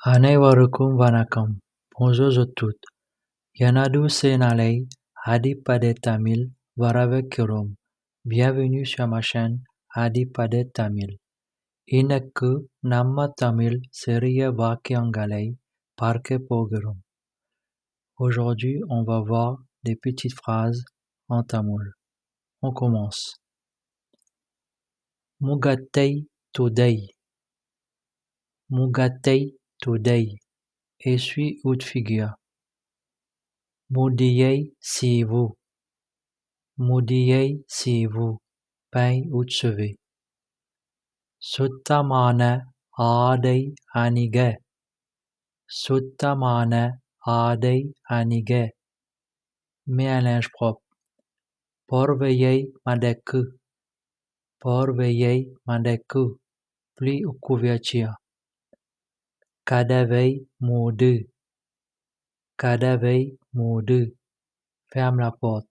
அனைவருக்கும் வணக்கம். Bonjour à tous. எனது சேனலை அடிப்படை தமிழ் வரவேற்கிறோம். Bienvenue sur ma chaîne அடிப்படை தமிழ். இன்னைக்கு நம்ம தமிழ் சிறிய வாக்கியங்களை பார்க்க போகிறோம். Aujourd'hui, on va voir des petites phrases en tamoul. On commence. முகத்தை துடை. முகத்தை துடை. Essuie ou de figure. முடியை சீவு. முடியை சீவு. Pain ou de cheveux. சுத்தமான ஆடை அணிக. சுத்தமான ஆடை அணிக. Mets un linge propre. பார்வையை மடக்கு. பார்வையை மடக்கு. Plie ou couverture. கதவை மூடு. கதவை மூடு. Ferme la porte.